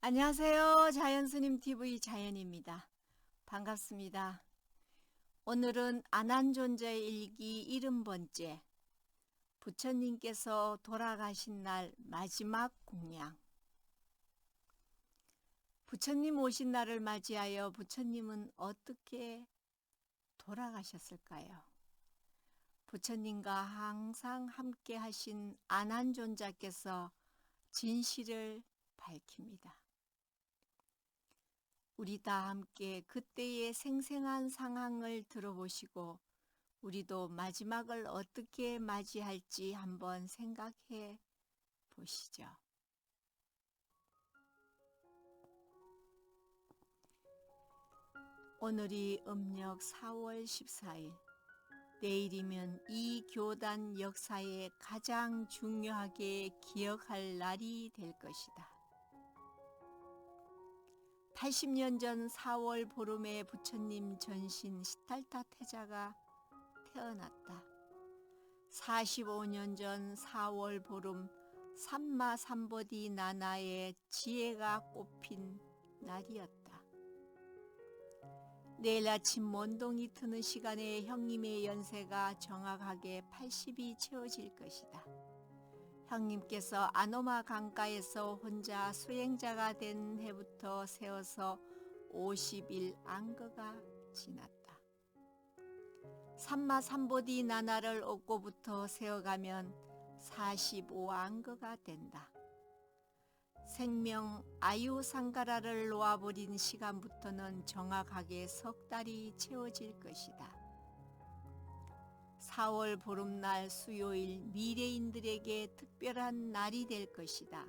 안녕하세요. 자연스님 TV 자연입니다. 반갑습니다. 오늘은 안한존자의 일기 70번째 부처님께서 돌아가신 날 마지막 공양. 부처님 오신 날을 맞이하여 부처님은 어떻게 돌아가셨을까요? 부처님과 항상 함께 하신 안한존자께서 진실을 밝힙니다. 우리 다 함께 그때의 생생한 상황을 들어보시고 우리도 마지막을 어떻게 맞이할지 한번 생각해 보시죠. 오늘이 음력 4월 14일. 내일이면 이 교단 역사에 가장 중요하게 기억할 날이 될 것이다. 80년 전 4월 보름에 부처님 전신 시탈타 태자가 태어났다. 45년 전 4월 보름 삼마삼보디 나나의 지혜가 꽃핀 날이었다. 내일 아침 먼동이 트는 시간에 형님의 연세가 정확하게 80이 채워질 것이다. 형님께서 아노마 강가에서 혼자 수행자가 된 해부터 세어서 50일 안거가 지났다. 삼마삼보디 나나를 얻고부터 세어가면 45안거가 된다. 생명 아유상가라를 놓아버린 시간부터는 정확하게 석 달이 채워질 것이다. 4월 보름날 수요일 미래인들에게 특별한 날이 될 것이다.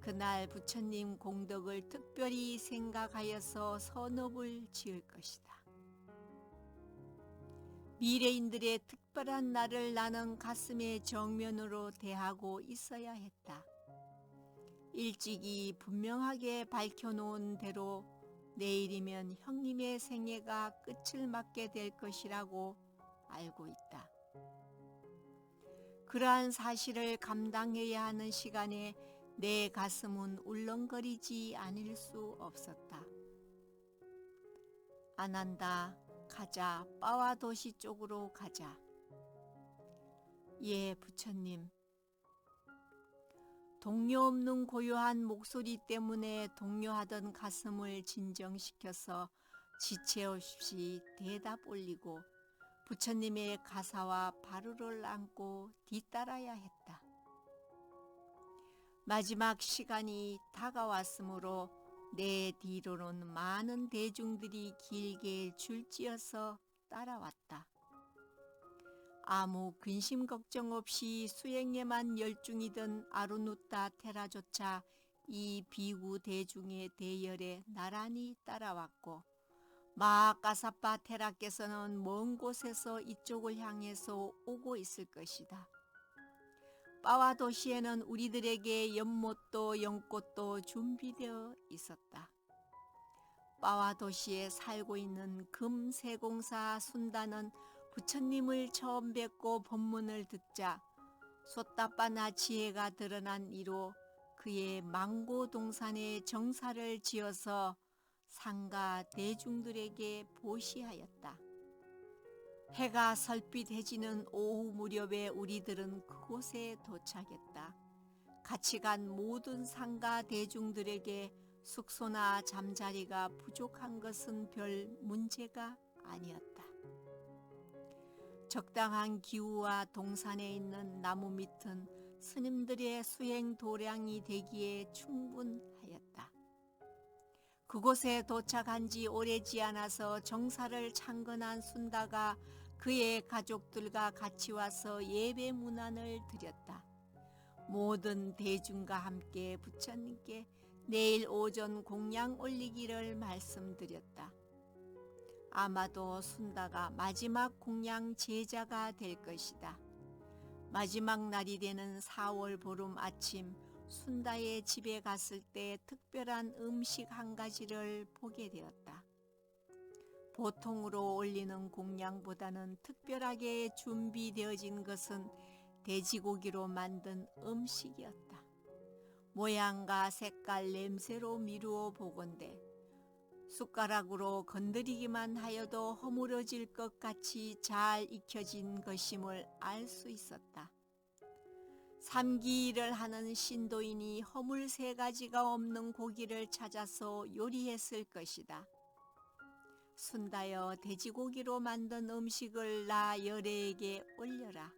그날 부처님 공덕을 특별히 생각하여서 선업을 지을 것이다. 미래인들의 특별한 날을 나는 가슴의 정면으로 대하고 있어야 했다. 일찍이 분명하게 밝혀놓은 대로 내일이면 형님의 생애가 끝을 맞게 될 것이라고 알고 있다. 그러한 사실을 감당해야 하는 시간에 내 가슴은 울렁거리지 않을 수 없었다. 안한다. 가자. 빠와 도시 쪽으로 가자. 예, 부처님. 동요 없는 고요한 목소리 때문에 동요하던 가슴을 진정시켜서 지체 없이 대답 올리고 부처님의 가사와 바루를 안고 뒤따라야 했다. 마지막 시간이 다가왔으므로 내 뒤로는 많은 대중들이 길게 줄지어서 따라왔다. 아무 근심 걱정 없이 수행에만 열중이던 아루누타 테라조차 이 비구 대중의 대열에 나란히 따라왔고 마하가사파 테라께서는 먼 곳에서 이쪽을 향해서 오고 있을 것이다. 빠와 도시에는 우리들에게 연못도 연꽃도 준비되어 있었다. 빠와 도시에 살고 있는 금세공사 순다는 부처님을 처음 뵙고 법문을 듣자 솥다빠나 지혜가 드러난 이로 그의 망고동산에 정사를 지어서 상가 대중들에게 보시하였다. 해가 설빛해지는 오후 무렵에 우리들은 그곳에 도착했다. 같이 간 모든 상가 대중들에게 숙소나 잠자리가 부족한 것은 별 문제가 아니었다. 적당한 기후와 동산에 있는 나무 밑은 스님들의 수행 도량이 되기에 충분하였다. 그곳에 도착한 지 오래지 않아서 정사를 창건한 순다가 그의 가족들과 같이 와서 예배 문안을 드렸다. 모든 대중과 함께 부처님께 내일 오전 공양 올리기를 말씀드렸다. 아마도 순다가 마지막 공양 제자가 될 것이다. 마지막 날이 되는 4월 보름 아침 순다의 집에 갔을 때 특별한 음식 한 가지를 보게 되었다. 보통으로 올리는 공양보다는 특별하게 준비되어진 것은 돼지고기로 만든 음식이었다. 모양과 색깔 냄새로 미루어 보건대 숟가락으로 건드리기만 하여도 허물어질 것 같이 잘 익혀진 것임을 알 수 있었다. 삼기일을 하는 신도인이 허물 3가지가 없는 고기를 찾아서 요리했을 것이다. 순다여 돼지고기로 만든 음식을 나 열애에게 올려라.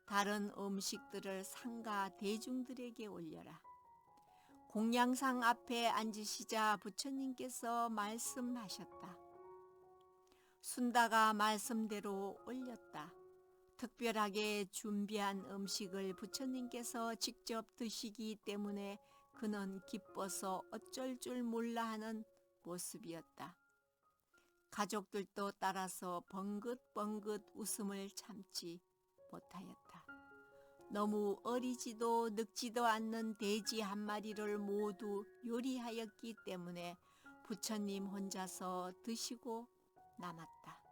다른 음식들을 상가 대중들에게 올려라. 공양상 앞에 앉으시자 부처님께서 말씀하셨다. 순다가 말씀대로 올렸다. 특별하게 준비한 음식을 부처님께서 직접 드시기 때문에 그는 기뻐서 어쩔 줄 몰라 하는 모습이었다. 가족들도 따라서 벙긋벙긋 웃음을 참지 못하였다. 너무 어리지도 늙지도 않는 돼지 1마리를 모두 요리하였기 때문에 부처님 혼자서 드시고 남았다.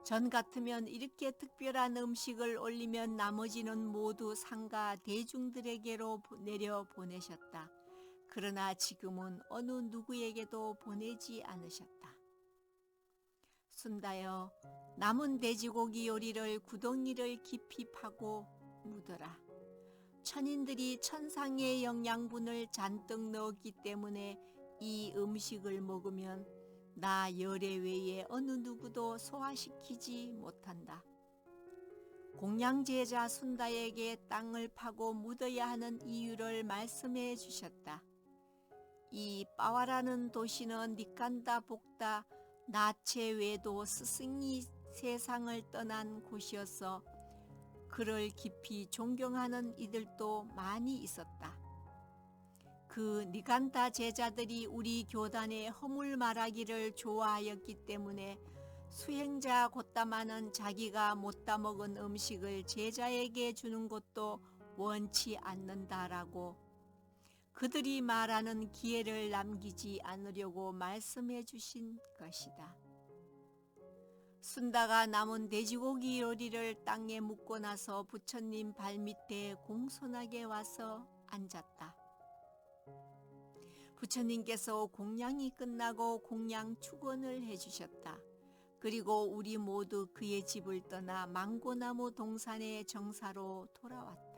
전 같으면 이렇게 특별한 음식을 올리면 나머지는 모두 상가 대중들에게로 내려보내셨다. 그러나 지금은 어느 누구에게도 보내지 않으셨다. 순다여, 남은 돼지고기 요리를 구덩이를 깊이 파고 묻어라. 천인들이 천상의 영양분을 잔뜩 넣었기 때문에 이 음식을 먹으면 나 열애 외에 어느 누구도 소화시키지 못한다. 공양제자 순다에게 땅을 파고 묻어야 하는 이유를 말씀해 주셨다. 이 빠와라는 도시는 니칸다 복다 나체 외도 스승이 세상을 떠난 곳이어서 그를 깊이 존경하는 이들도 많이 있었다. 그 니간타 제자들이 우리 교단의 허물 말하기를 좋아하였기 때문에 수행자 곧다마는 자기가 못 따먹은 음식을 제자에게 주는 것도 원치 않는다라고 그들이 말하는 기회를 남기지 않으려고 말씀해 주신 것이다. 순다가 남은 돼지고기 요리를 땅에 묻고 나서 부처님 발밑에 공손하게 와서 앉았다. 부처님께서 공양이 끝나고 공양 축원을 해주셨다. 그리고 우리 모두 그의 집을 떠나 망고나무 동산의 정사로 돌아왔다.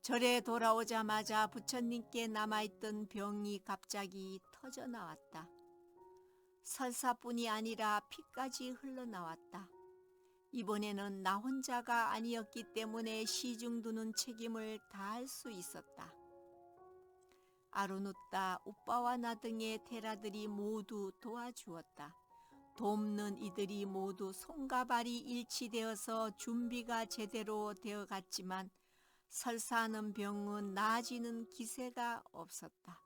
절에 돌아오자마자 부처님께 남아있던 병이 갑자기 터져나왔다. 설사뿐이 아니라 피까지 흘러나왔다. 이번에는 나 혼자가 아니었기 때문에 시중두는 책임을 다할 수 있었다. 아루누타, 우빠와 나 등의 테라들이 모두 도와주었다. 돕는 이들이 모두 손과 발이 일치되어서 준비가 제대로 되어갔지만 설사하는 병은 나아지는 기세가 없었다.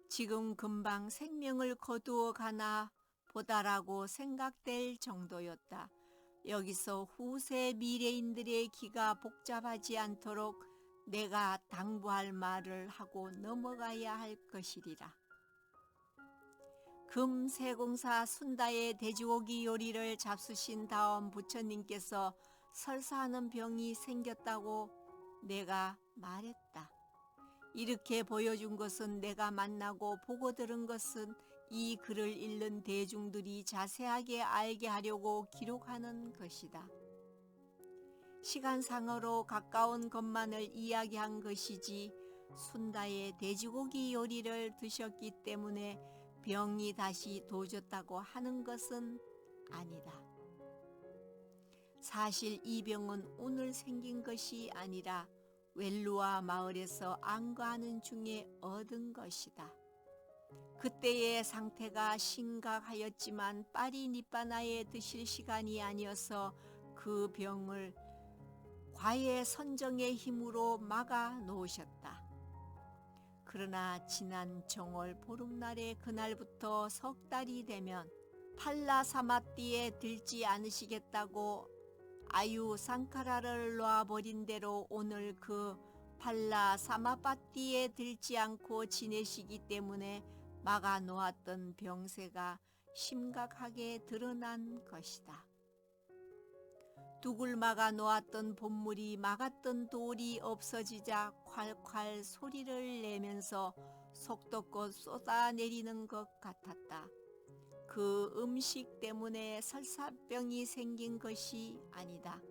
지금 금방 생명을 거두어 가나 보다라고 생각될 정도였다. 여기서 후세 미래인들의 기가 복잡하지 않도록 내가 당부할 말을 하고 넘어가야 할 것이리라. 금세공사 순다의 돼지고기 요리를 잡수신 다음 부처님께서 설사하는 병이 생겼다고 내가 말했다. 이렇게 보여준 것은 내가 만나고 보고 들은 것은 이 글을 읽는 대중들이 자세하게 알게 하려고 기록하는 것이다. 시간상으로 가까운 것만을 이야기한 것이지 순다의 돼지고기 요리를 드셨기 때문에 병이 다시 도졌다고 하는 것은 아니다. 사실 이 병은 오늘 생긴 것이 아니라 웰루아 마을에서 안과하는 중에 얻은 것이다. 그때의 상태가 심각하였지만 파리 니빠나에 드실 시간이 아니어서 그 병을 과의 선정의 힘으로 막아 놓으셨다. 그러나 지난 정월 보름날의 그날부터 3달이 되면 팔라사마띠에 들지 않으시겠다고 아유 상카라를 놔버린 대로 오늘 그 팔라사마파띠에 들지 않고 지내시기 때문에 막아 놓았던 병세가 심각하게 드러난 것이다. 둑을 막아 놓았던 본물이 막았던 돌이 없어지자 콸콸 소리를 내면서 속도껏 쏟아내리는 것 같았다. 그 음식 때문에 설사병이 생긴 것이 아니다.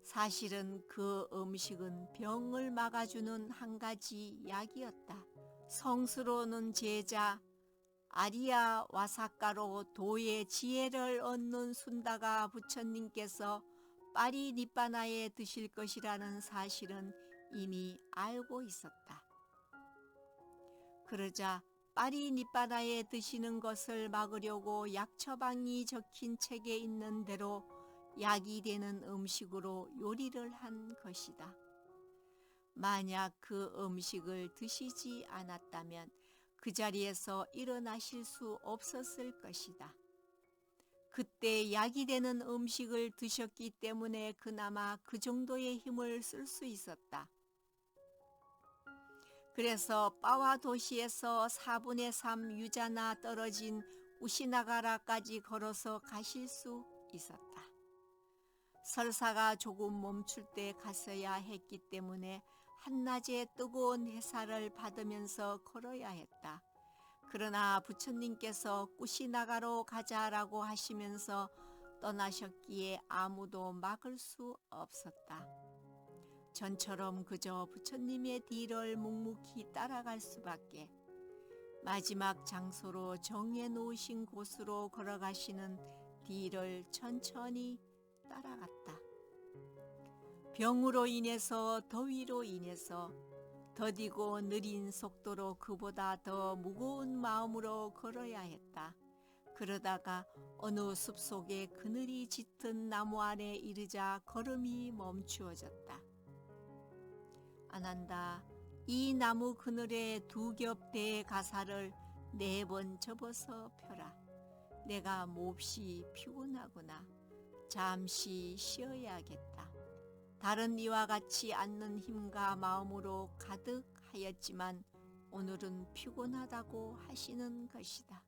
사실은 그 음식은 병을 막아주는 한 가지 약이었다. 성스러운 제자 아리야 와사카로 도의 지혜를 얻는 순다가 부처님께서 파리니빠나에 드실 것이라는 사실은 이미 알고 있었다. 그러자 파리니빠나에 드시는 것을 막으려고 약처방이 적힌 책에 있는 대로 약이 되는 음식으로 요리를 한 것이다. 만약 그 음식을 드시지 않았다면 그 자리에서 일어나실 수 없었을 것이다. 그때 약이 되는 음식을 드셨기 때문에 그나마 그 정도의 힘을 쓸 수 있었다. 그래서 빠와 도시에서 4분의 3 유자나 떨어진 우시나가라까지 걸어서 가실 수 있었다. 설사가 조금 멈출 때 갔어야 했기 때문에 한낮에 뜨거운 햇살을 받으면서 걸어야 했다. 그러나 부처님께서 꾸시나가로 가자라고 하시면서 떠나셨기에 아무도 막을 수 없었다. 전처럼 그저 부처님의 뒤를 묵묵히 따라갈 수밖에. 마지막 장소로 정해놓으신 곳으로 걸어가시는 뒤를 천천히 따라갔다. 병으로 인해서 더위로 인해서 더디고 느린 속도로 그보다 더 무거운 마음으로 걸어야 했다. 그러다가 어느 숲속에 그늘이 짙은 나무 아래 이르자 걸음이 멈추어졌다. 아난다, 이 나무 그늘에 2겹 대가사를 4번 접어서 펴라. 내가 몹시 피곤하구나. 잠시 쉬어야겠다. 다른 이와 같이 않는 힘과 마음으로 가득하였지만 오늘은 피곤하다고 하시는 것이다.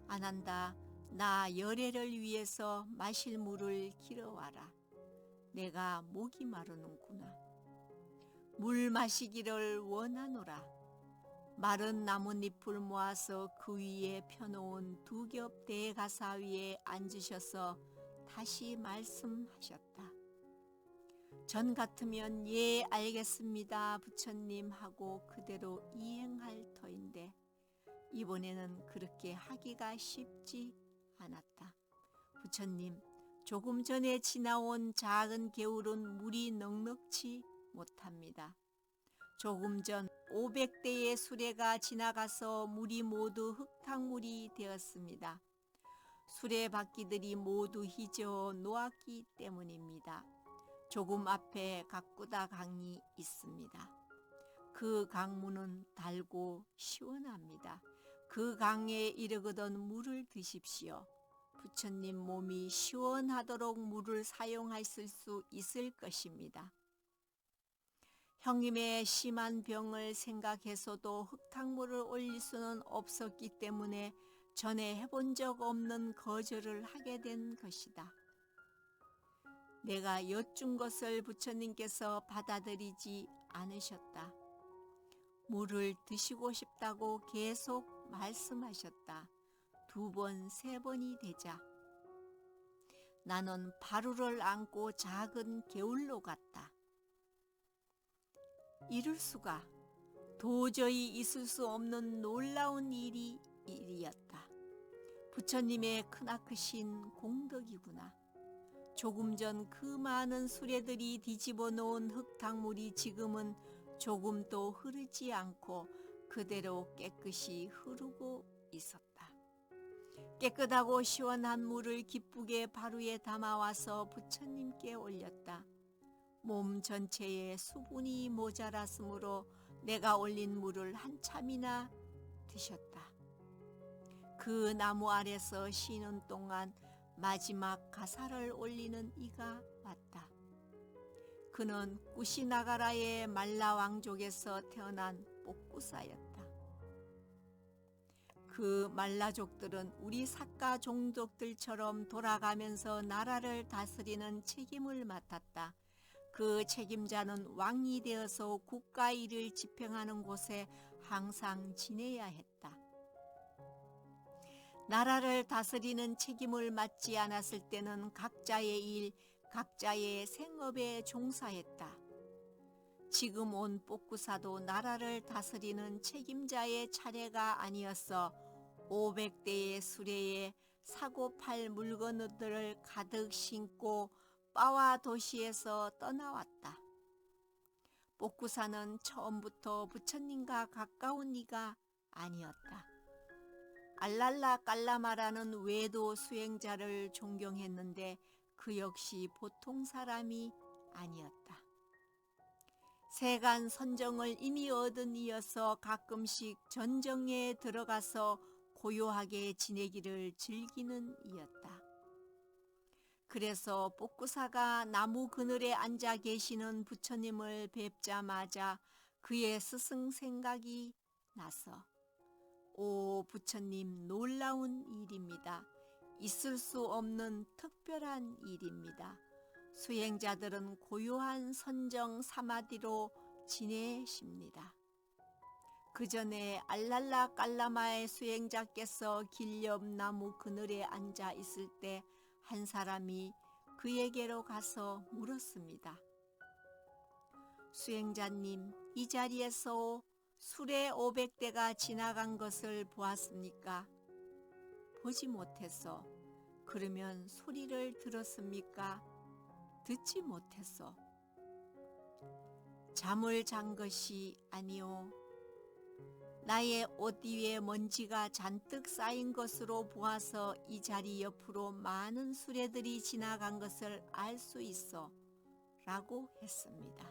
아난다, 나 열애를 위해서 마실 물을 길어와라. 내가 목이 마르는구나. 물 마시기를 원하노라. 마른 나뭇잎을 모아서 그 위에 펴놓은 2겹 대가사 위에 앉으셔서 다시 말씀하셨다. 전 같으면 예 알겠습니다 부처님 하고 그대로 이행할 터인데 이번에는 그렇게 하기가 쉽지 않았다. 부처님, 조금 전에 지나온 작은 개울은 물이 넉넉지 못합니다. 조금 전 500대의 수레가 지나가서 물이 모두 흙탕물이 되었습니다. 수레바퀴들이 모두 휘저 놓았기 때문입니다. 조금 앞에 가꾸다 강이 있습니다. 그 강물은 달고 시원합니다. 그 강에 이르거든 물을 드십시오. 부처님 몸이 시원하도록 물을 사용하실 수 있을 것입니다. 형님의 심한 병을 생각해서도 흙탕물을 올릴 수는 없었기 때문에 전에 해본 적 없는 거절을 하게 된 것이다. 내가 여쭌 것을 부처님께서 받아들이지 않으셨다. 물을 드시고 싶다고 계속 말씀하셨다. 2번, 3번이 되자 나는 바루를 안고 작은 개울로 갔다. 이럴 수가, 도저히 있을 수 없는 놀라운 일이었다. 부처님의 크나크신 공덕이구나. 조금 전 그 많은 수레들이 뒤집어 놓은 흙탕물이 지금은 조금도 흐르지 않고 그대로 깨끗이 흐르고 있었다. 깨끗하고 시원한 물을 기쁘게 바루에 담아와서 부처님께 올렸다. 몸 전체에 수분이 모자랐으므로 내가 올린 물을 한참이나 드셨다. 그 나무 아래서 쉬는 동안 마지막 가사를 올리는 이가 왔다. 그는 꾸시나가라의 말라 왕족에서 태어난 복구사였다. 그 말라족들은 우리 삭가 종족들처럼 돌아가면서 나라를 다스리는 책임을 맡았다. 그 책임자는 왕이 되어서 국가 일을 집행하는 곳에 항상 지내야 했다. 나라를 다스리는 책임을 맡지 않았을 때는 각자의 일, 각자의 생업에 종사했다. 지금 온 뽀꾸사도 나라를 다스리는 책임자의 차례가 아니었어 500대의 수레에 사고 팔 물건들을 가득 싣고 빠와 도시에서 떠나왔다. 뽀꾸사는 처음부터 부처님과 가까운 이가 아니었다. 알랄라 깔라마라는 외도 수행자를 존경했는데 그 역시 보통 사람이 아니었다. 세간 선정을 이미 얻은 이어서 가끔씩 전정에 들어가서 고요하게 지내기를 즐기는 이였다. 그래서 뽀꾸사가 나무 그늘에 앉아 계시는 부처님을 뵙자마자 그의 스승 생각이 나서 오 부처님, 놀라운 일입니다. 있을 수 없는 특별한 일입니다. 수행자들은 고요한 선정 사마디로 지내십니다. 그 전에 알랄라 깔라마의 수행자께서 길 옆 나무 그늘에 앉아 있을 때 한 사람이 그에게로 가서 물었습니다. 수행자님, 이 자리에서 수레 500대가 지나간 것을 보았습니까? 보지 못했어. 그러면 소리를 들었습니까? 듣지 못했어. 잠을 잔 것이 아니오. 나의 옷 위에 먼지가 잔뜩 쌓인 것으로 보아서 이 자리 옆으로 많은 수레들이 지나간 것을 알 수 있어 라고 했습니다.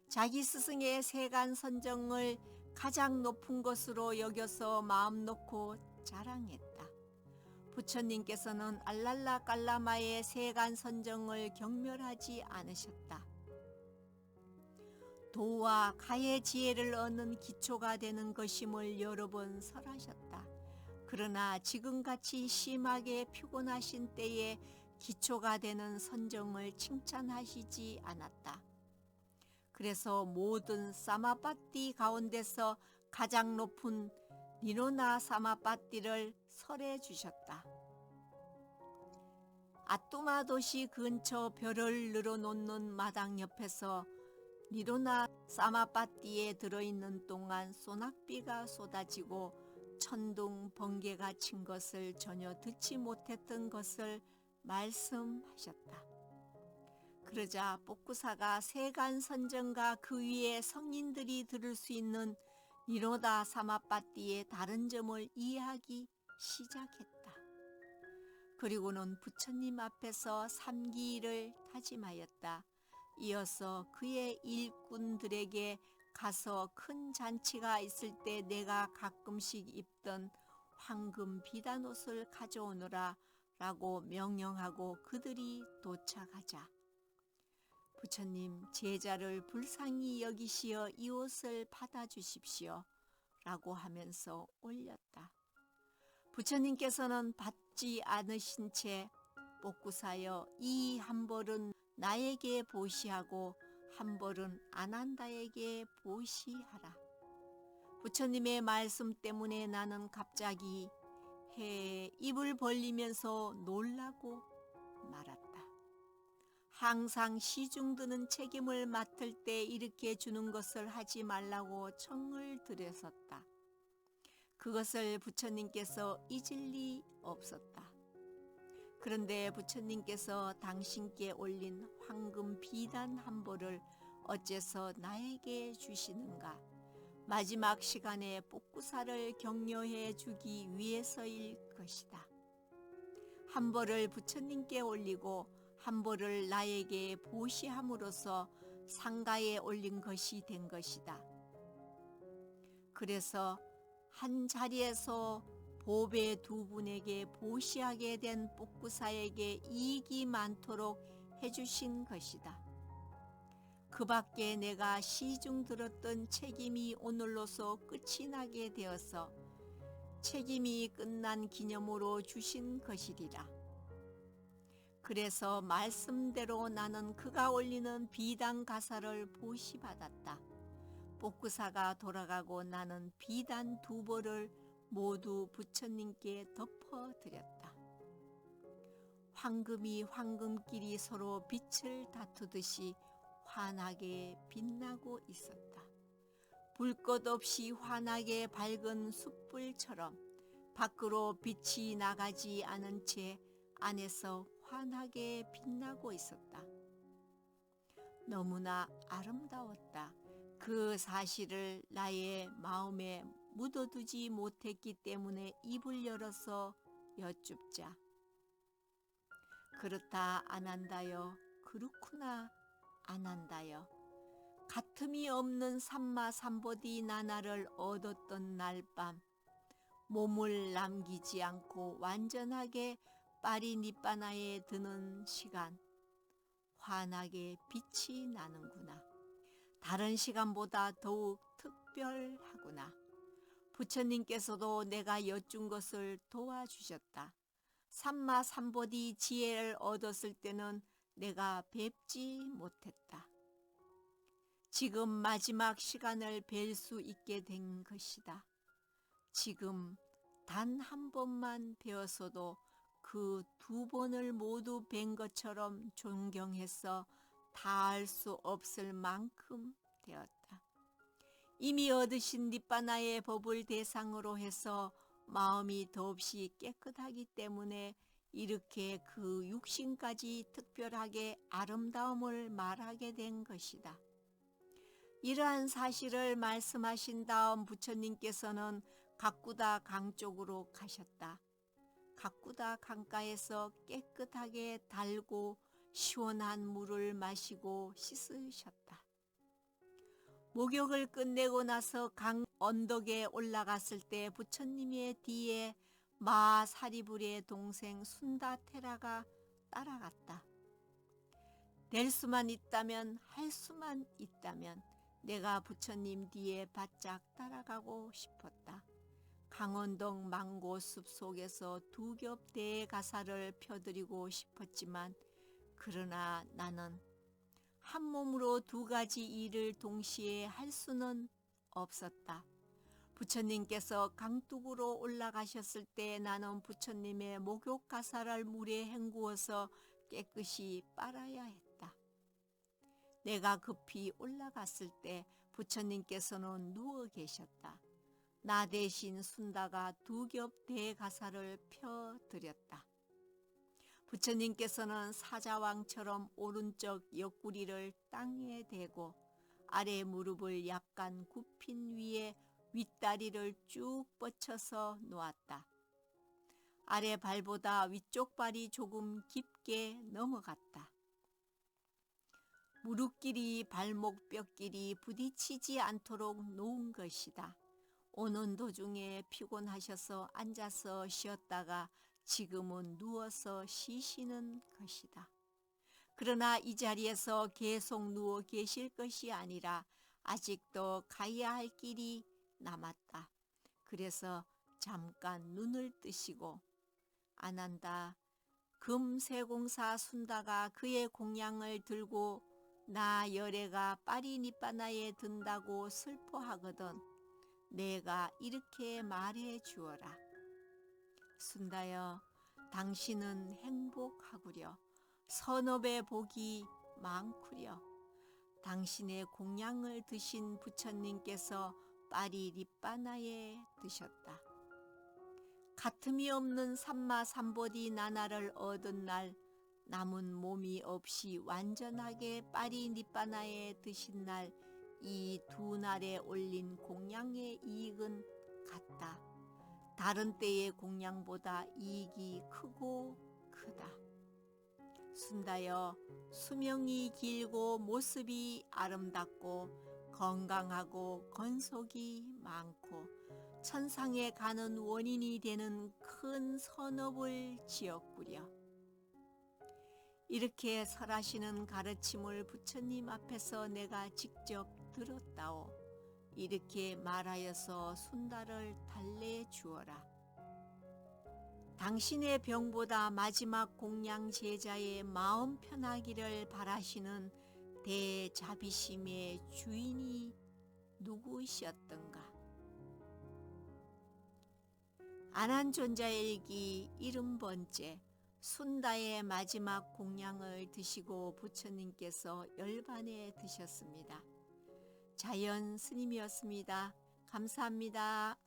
자기 스승의 세간 선정을 가장 높은 것으로 여겨서 마음 놓고 자랑했다. 부처님께서는 알랄라 깔라마의 세간 선정을 경멸하지 않으셨다. 도와 가의 지혜를 얻는 기초가 되는 것임을 여러 번 설하셨다. 그러나 지금같이 심하게 피곤하신 때에 기초가 되는 선정을 칭찬하시지 않았다. 그래서 모든 사마빠띠 가운데서 가장 높은 니로나 사마빠띠를 설해 주셨다. 아뚜마 도시 근처 별을 늘어놓는 마당 옆에서 니로나 사마빠띠에 들어있는 동안 소낙비가 쏟아지고 천둥 번개가 친 것을 전혀 듣지 못했던 것을 말씀하셨다. 그러자 뽀꾸사가 세간 선정과 그 위에 성인들이 들을 수 있는 니로다 사마빠띠의 다른 점을 이해하기 시작했다. 그리고는 부처님 앞에서 삼기를 다짐하였다. 이어서 그의 일꾼들에게 가서 큰 잔치가 있을 때 내가 가끔씩 입던 황금 비단 옷을 가져오너라 라고 명령하고 그들이 도착하자 부처님, 제자를 불쌍히 여기시어 이 옷을 받아주십시오 라고 하면서 올렸다. 부처님께서는 받지 않으신 채 뽀꾸사여, 이 한 벌은 나에게 보시하고 한 벌은 아난다에게 보시하라. 부처님의 말씀 때문에 나는 갑자기 입을 벌리면서 놀라고 말았다. 항상 시중 드는 책임을 맡을 때 이렇게 주는 것을 하지 말라고 청을 들였었다. 그것을 부처님께서 잊을 리 없었다. 그런데 부처님께서 당신께 올린 황금 비단 한 벌을 어째서 나에게 주시는가? 마지막 시간에 뽀꾸사를 격려해 주기 위해서일 것이다. 한 벌을 부처님께 올리고 한 벌을 나에게 보시함으로써 상가에 올린 것이 된 것이다. 그래서 한 자리에서 보배 두 분에게 보시하게 된 뽀꾸사에게 이익이 많도록 해주신 것이다. 그 밖에 내가 시중 들었던 책임이 오늘로서 끝이 나게 되어서 책임이 끝난 기념으로 주신 것이리라. 그래서 말씀대로 나는 그가 올리는 비단 가사를 보시받았다. 복구사가 돌아가고 나는 비단 2벌을 모두 부처님께 덮어드렸다. 황금이 황금끼리 서로 빛을 다투듯이 환하게 빛나고 있었다. 불 것 없이 환하게 밝은 숯불처럼 밖으로 빛이 나가지 않은 채 안에서 환하게 빛나고 있었다. 너무나 아름다웠다. 그 사실을 나의 마음에 묻어두지 못했기 때문에 입을 열어서 여쭙자. 그렇다 안 한다요. 그렇구나 안 한다요. 가틈이 없는 삼마삼보디 나나를 얻었던 날 밤 몸을 남기지 않고 완전하게 파리니빠나에 드는 시간 환하게 빛이 나는구나. 다른 시간보다 더욱 특별하구나. 부처님께서도 내가 여쭌 것을 도와주셨다. 삼마삼보디 지혜를 얻었을 때는 내가 뵙지 못했다. 지금 마지막 시간을 뵐 수 있게 된 것이다. 지금 단 한 번만 배웠어도 그 2번을 모두 뵌 것처럼 존경해서 다할 수 없을 만큼 되었다. 이미 얻으신 니빠나의 법을 대상으로 해서 마음이 더없이 깨끗하기 때문에 이렇게 그 육신까지 특별하게 아름다움을 말하게 된 것이다. 이러한 사실을 말씀하신 다음 부처님께서는 가꾸다 강 쪽으로 가셨다. 가꾸다 강가에서 깨끗하게 달고 시원한 물을 마시고 씻으셨다. 목욕을 끝내고 나서 강 언덕에 올라갔을 때 부처님의 뒤에 마사리불의 동생 순다테라가 따라갔다. 될 수만 있다면 할 수만 있다면 내가 부처님 뒤에 바짝 따라가고 싶었다. 강원동 망고숲 속에서 2겹 대가사를 펴드리고 싶었지만 그러나 나는 한 몸으로 2가지 일을 동시에 할 수는 없었다. 부처님께서 강둑으로 올라가셨을 때 나는 부처님의 목욕 가사를 물에 헹구어서 깨끗이 빨아야 했다. 내가 급히 올라갔을 때 부처님께서는 누워 계셨다. 나 대신 순다가 2겹 대가사를 펴드렸다. 부처님께서는 사자왕처럼 오른쪽 옆구리를 땅에 대고 아래 무릎을 약간 굽힌 위에 윗다리를 쭉 뻗쳐서 놓았다. 아래 발보다 위쪽 발이 조금 깊게 넘어갔다. 무릎끼리 발목 뼈끼리 부딪히지 않도록 놓은 것이다. 오는 도중에 피곤하셔서 앉아서 쉬었다가 지금은 누워서 쉬시는 것이다. 그러나 이 자리에서 계속 누워 계실 것이 아니라 아직도 가야 할 길이 남았다. 그래서 잠깐 눈을 뜨시고 아난다. 금세공사 순다가 그의 공양을 들고 나 열애가 파리니빠나에 든다고 슬퍼하거든 내가 이렇게 말해 주어라. 순다여, 당신은 행복하구려. 선업의 복이 많구려. 당신의 공양을 드신 부처님께서 파리니빠나에 드셨다. 가틈이 없는 삼마삼보디 나나를 얻은 날 남은 몸이 없이 완전하게 파리니빠나에 드신 날 이 2날에 올린 공양의 이익은 같다. 다른 때의 공양보다 이익이 크고 크다. 순다여, 수명이 길고 모습이 아름답고 건강하고 건속이 많고 천상에 가는 원인이 되는 큰 선업을 지었구려. 이렇게 설하시는 가르침을 부처님 앞에서 내가 직접 들었다오. 이렇게 말하여서 순다를 달래 주어라. 당신의 병보다 마지막 공양 제자의 마음 편하기를 바라시는 대자비심의 주인이 누구이셨던가. 안한존자일기 70번째. 순다의 마지막 공양을 드시고 부처님께서 열반에 드셨습니다. 자연 스님이었습니다. 감사합니다.